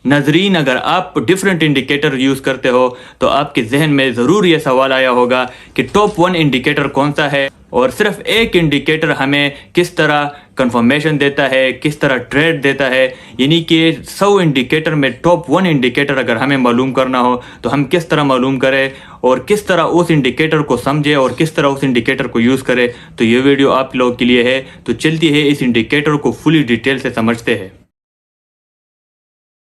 नाजरीन, अगर आप डिफरेंट इंडिकेटर यूज़ करते हो तो आपके जहन में ज़रूर ये सवाल आया होगा कि टॉप 1 इंडिकेटर कौन सा है और सिर्फ एक इंडिकेटर हमें किस तरह कंफर्मेशन देता है, किस तरह ट्रेड देता है। यानी कि 100 इंडिकेटर में टॉप 1 इंडिकेटर अगर हमें मालूम करना हो तो हम किस तरह मालूम करें और किस तरह उस इंडिकेटर को समझे और किस तरह उस इंडिकेटर को यूज़ करें। तो ये वीडियो आप लोगों के लिए है। तो चलती है इस इंडिकेटर को फुली डिटेल से समझते हैं।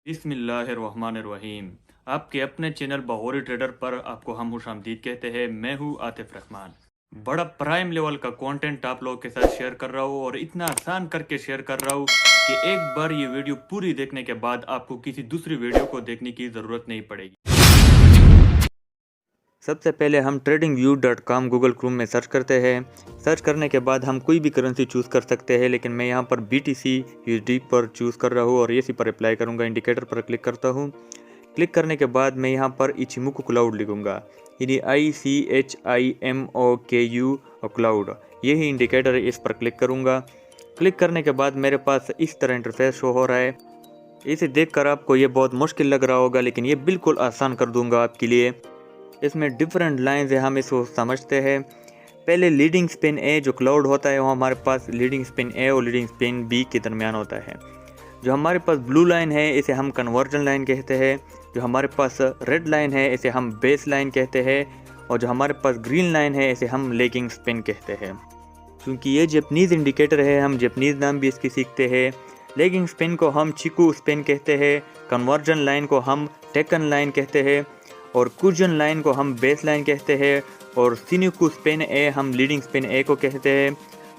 बिस्मिल्लाहिर्रहमानिर्रहीम। आपके अपने चैनल बहोरी ट्रेडर पर आपको हम खुशामदीद कहते हैं। मैं हूँ आतिफ रहमान। बड़ा प्राइम लेवल का कंटेंट आप लोगों के साथ शेयर कर रहा हूँ और इतना आसान करके शेयर कर रहा हूँ कि एक बार ये वीडियो पूरी देखने के बाद आपको किसी दूसरी वीडियो को देखने की ज़रूरत नहीं पड़ेगी। सबसे पहले हम tradingview.com गूगल क्रोम में सर्च करते हैं। सर्च करने के बाद हम कोई भी करेंसी चूज़ कर सकते हैं, लेकिन मैं यहाँ पर BTC USD पर चूज़ कर रहा हूँ और इसी पर अप्लाई करूँगा। इंडिकेटर पर क्लिक करता हूँ। क्लिक करने के बाद मैं यहाँ पर इचिमोकू क्लाउड लिखूँगा, यानी ICHIMOKU और क्लाउड, यही इंडिकेटर है। इस पर क्लिक करूँगा। क्लिक करने के बाद मेरे पास इस तरह इंटरफेस शो हो रहा है। इसे देखकर आपको ये बहुत मुश्किल लग रहा होगा, लेकिन ये बिल्कुल आसान कर दूँगा आपके लिए। इसमें डिफरेंट लाइंस है, हम इसको समझते हैं। पहले लीडिंग स्पिन ए जो क्लाउड होता है वो हमारे पास लीडिंग स्पिन ए और लीडिंग स्पिन बी के दरमियान होता है। जो हमारे पास ब्लू लाइन है इसे हम कन्वर्जन लाइन कहते हैं। जो हमारे पास रेड लाइन है इसे हम बेस लाइन कहते हैं और जो हमारे पास ग्रीन लाइन है इसे हम लेगिंग स्पिन कहते हैं। क्योंकि ये जापानीज़ इंडिकेटर है, हम जापानीज़ नाम भी इसकी सीखते हैं। लेगिंग स्पिन को हम चिकू स्पिन कहते हैं, कन्वर्जन लाइन को हम टेकन लाइन कहते हैं और कुजन लाइन को हम बेस लाइन कहते हैं और सिनुकू स्पिन ए हम लीडिंग स्पिन ए को कहते हैं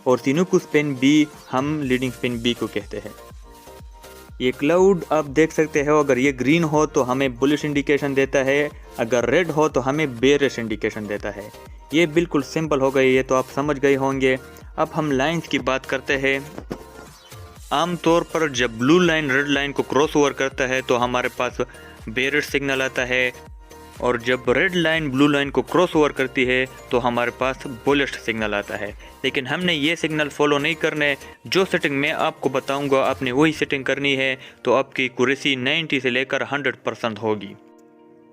और सिनुकू स्पिन बी हम लीडिंग स्पिन बी को कहते हैं। ये क्लाउड आप देख सकते हो, अगर ये ग्रीन हो तो हमें बुलिश इंडिकेशन देता है, अगर रेड हो तो हमें बेरिश इंडिकेशन देता है। ये बिल्कुल सिंपल हो गई, ये तो आप समझ गए होंगे। अब हम लाइंस की बात करते हैं। आमतौर पर जब ब्लू लाइन रेड लाइन को क्रॉस ओवर करता है तो हमारे पास बेरिश सिग्नल आता है और जब रेड लाइन ब्लू लाइन को क्रॉस ओवर करती है तो हमारे पास बुलिश सिग्नल आता है। लेकिन हमने ये सिग्नल फॉलो नहीं करने। जो सेटिंग मैं आपको बताऊंगा आपने वही सेटिंग करनी है, तो आपकी एक्यूरेसी 90 से लेकर 100% होगी।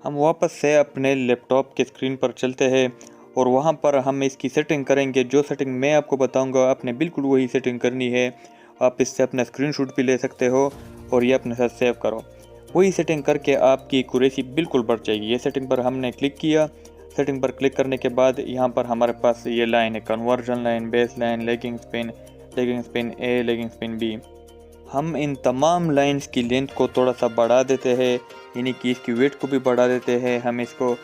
हम वापस से अपने लैपटॉप के स्क्रीन पर चलते हैं और वहाँ पर हम इसकी सेटिंग करेंगे। जो सेटिंग मैं आपको बताऊँगा आपने बिल्कुल वही सेटिंग करनी है। आप इससे अपना स्क्रीनशॉट भी ले सकते हो और ये अपने साथ सेव करो। वही सेटिंग करके आपकी एक्यूरेसी बिल्कुल बढ़ जाएगी। ये सेटिंग पर हमने क्लिक किया। सेटिंग पर क्लिक करने के बाद यहाँ पर हमारे पास ये लाइन है, conversion line, base line, leading span A, leading span B. हम इन तमाम लाइंस की लेंथ को थोड़ा सा बढ़ा देते हैं, यानी कि इसकी वेट को भी बढ़ा देते हैं। हम इसको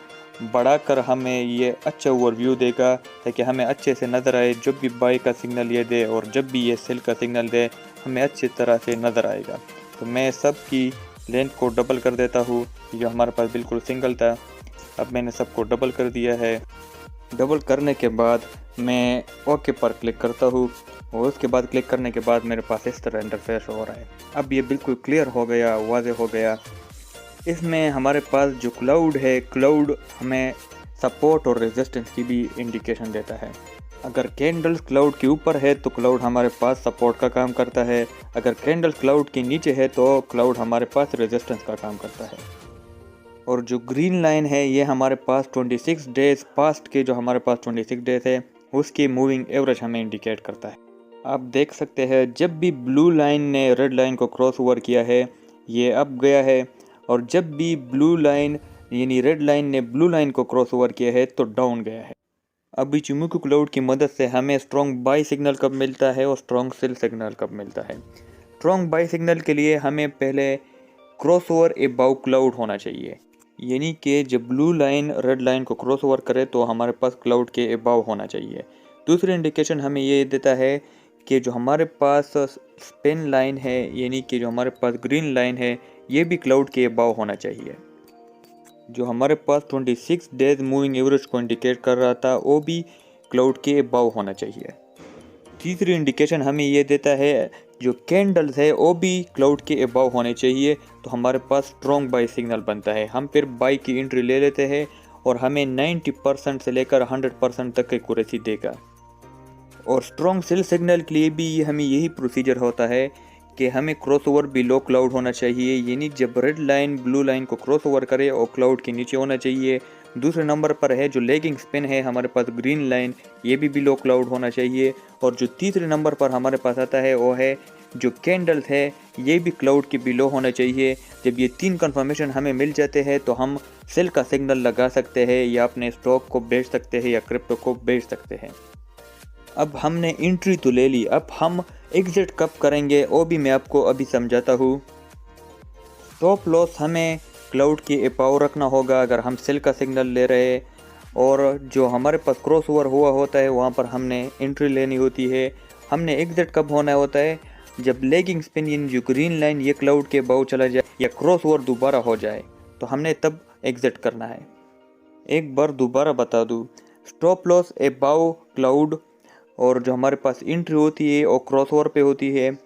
बढ़ाकर हमें ये अच्छा ओवरव्यू देगा ताकि हमें अच्छे से नज़र आए। जब भी बाई का सिग्नल ये दे और जब भी ये सेल का सिग्नल दे हमें अच्छी तरह से नज़र आएगा। तो मैं सबकी लेंथ को डबल कर देता हूँ। जो हमारे पास बिल्कुल सिंगल था, अब मैंने सबको डबल कर दिया है। डबल करने के बाद मैं ओके पर क्लिक करता हूँ और उसके बाद क्लिक करने के बाद मेरे पास इस तरह इंटरफेस हो रहा है। अब ये बिल्कुल क्लियर हो गया, वाज़े हो गया। इसमें हमारे पास जो क्लाउड है, क्लाउड हमें सपोर्ट और रेजिस्टेंस की भी इंडिकेशन देता है। अगर कैंडल्स क्लाउड के ऊपर है तो क्लाउड हमारे पास सपोर्ट का काम करता है, अगर कैंडल्स क्लाउड के नीचे है तो क्लाउड हमारे पास रेजिस्टेंस का काम करता है। और जो ग्रीन लाइन है ये हमारे पास 26 डेज़ पास्ट के, जो हमारे पास 26 डेज़ है उसकी मूविंग एवरेज हमें इंडिकेट करता है। आप देख सकते हैं जब भी ब्लू लाइन ने रेड लाइन को क्रॉस ओवर किया है ये अप गया है और जब भी ब्लू लाइन यानी रेड लाइन ने ब्लू लाइन को क्रॉस ओवर किया है तो डाउन गया है। अभी इचिमोकू क्लाउड की मदद से हमें स्ट्रॉन्ग बाई सिग्नल कब मिलता है और स्ट्रॉन्ग सेल सिग्नल कब मिलता है। स्ट्रॉन्ग बाई सिग्नल के लिए हमें पहले क्रॉस ओवर अबाव क्लाउड होना चाहिए, यानी कि जब ब्लू लाइन रेड लाइन को क्रॉस ओवर करे तो हमारे पास क्लाउड के अबाव होना चाहिए। दूसरी इंडिकेशन हमें ये देता है कि जो हमारे पास स्पिन लाइन है, यानी कि जो हमारे पास ग्रीन लाइन है, ये भी क्लाउड के अबाव होना चाहिए। जो हमारे पास 26 डेज मूविंग एवरेज को इंडिकेट कर रहा था वो भी क्लाउड के अबाव होना चाहिए। तीसरी इंडिकेशन हमें ये देता है जो कैंडल्स है वो भी क्लाउड के अबाव होने चाहिए, तो हमारे पास स्ट्रॉन्ग बाई सिग्नल बनता है। हम फिर बाई की एंट्री ले लेते हैं और हमें 90% से लेकर 100% तक की एक्यूरेसी देगा। और स्ट्रॉन्ग सेल सिग्नल के लिए भी हमें यही प्रोसीजर होता है कि हमें क्रॉसओवर बिलो क्लाउड होना चाहिए, यानी जब रेड लाइन ब्लू लाइन को क्रॉसओवर करे और क्लाउड के नीचे होना चाहिए। दूसरे नंबर पर है जो लेगिंग स्पिन है हमारे पास ग्रीन लाइन, ये भी बिलो क्लाउड होना चाहिए। और जो तीसरे नंबर पर हमारे पास आता है वो है जो कैंडल्स है, ये भी क्लाउड के बिलो होना चाहिए। जब ये 3 कंफर्मेशन हमें मिल जाते हैं तो हम सेल का सिग्नल लगा सकते हैं या अपने स्टॉक को बेच सकते हैं या क्रिप्टो को बेच सकते हैं। अब हमने एंट्री तो ले ली, अब हम एग्जिट कब करेंगे वो भी मैं आपको अभी समझाता हूँ। स्टॉप लॉस हमें क्लाउड की अबाव रखना होगा अगर हम सेल का सिग्नल ले रहे हैं, और जो हमारे पास क्रॉस ओवर हुआ होता है वहाँ पर हमने एंट्री लेनी होती है। हमने एग्जिट कब होना होता है, जब लेगिंग स्पिन इन जो ग्रीन लाइन ये क्लाउड के अबाव चला जाए या क्रॉस ओवर दोबारा हो जाए तो हमने तब एग्जिट करना है। एक बार दोबारा बता दूँ, स्टॉप लॉस अबाव क्लाउड, और जो हमारे पास एंट्री होती है और क्रॉस ओवर पे होती है,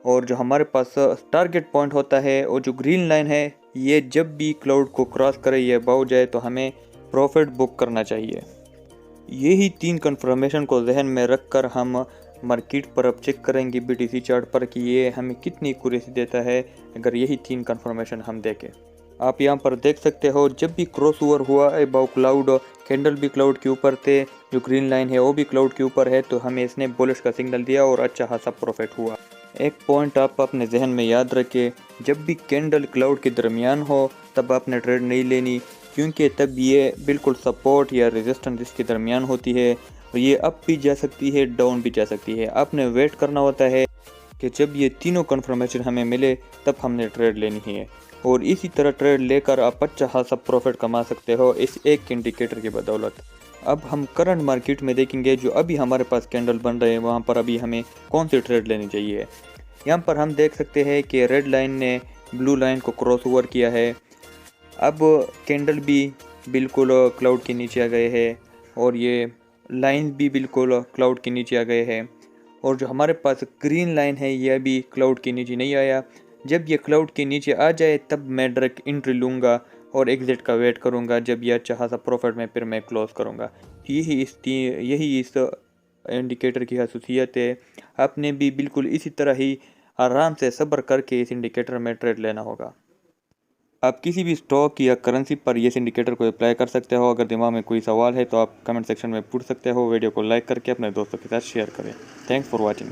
और जो हमारे पास टारगेट पॉइंट होता है और जो ग्रीन लाइन है ये जब भी क्लाउड को क्रॉस करे या अबाव जाए तो हमें प्रॉफिट बुक करना चाहिए। यही 3 कंफर्मेशन को जहन में रखकर हम मार्केट पर अब चेक करेंगे BTC चार्ट पर कि ये हमें कितनी एक्यूरेसी देता है अगर यही 3 कंफर्मेशन हम देखें। आप यहाँ पर देख सकते हो जब भी क्रॉस ओवर हुआ अबाव क्लाउड, कैंडल भी क्लाउड के ऊपर थे, जो ग्रीन लाइन है वो भी क्लाउड के ऊपर है, तो हमें इसने बुलिश का सिग्नल दिया और अच्छा खासा प्रॉफिट हुआ। एक पॉइंट आप अपने जहन में याद रखें, जब भी कैंडल क्लाउड के दरमियान हो तब आपने ट्रेड नहीं लेनी, क्योंकि तब ये बिल्कुल सपोर्ट या रेजिस्टेंस इसके दरमियान होती है और ये अप भी जा सकती है डाउन भी जा सकती है। आपने वेट करना होता है कि जब ये तीनों कन्फर्मेशन हमें मिले तब हमने ट्रेड लेनी है, और इसी तरह ट्रेड लेकर आप अच्छा खासा प्रॉफिट कमा सकते हो इस एक इंडिकेटर की बदौलत। अब हम करंट मार्केट में देखेंगे जो अभी हमारे पास कैंडल बन रहे हैं वहाँ पर अभी हमें कौन सी ट्रेड लेनी चाहिए। यहाँ पर हम देख सकते हैं कि रेड लाइन ने ब्लू लाइन को क्रॉस ओवर किया है, अब कैंडल भी बिल्कुल क्लाउड के नीचे आ गए हैं और ये लाइन भी बिल्कुल क्लाउड के नीचे आ गए हैं, और जो हमारे पास ग्रीन लाइन है ये अभी क्लाउड के नीचे नहीं आया। जब ये क्लाउड के नीचे आ जाए तब मैं डायरेक्ट एंट्री लूँगा और एग्जिट का वेट करूँगा, जब ये अच्छा खासा प्रॉफिट में फिर मैं क्लोज करूँगा। यही इस इंडिकेटर की खासियत है। आपने भी बिल्कुल इसी तरह ही आराम से सब्र करके इस इंडिकेटर में ट्रेड लेना होगा। आप किसी भी स्टॉक या करेंसी पर इस इंडिकेटर को अप्लाई कर सकते हो। अगर दिमाग में कोई सवाल है तो आप कमेंट सेक्शन में पूछ सकते हो। वीडियो को लाइक करके अपने दोस्तों के साथ शेयर करें। Thanks for watching.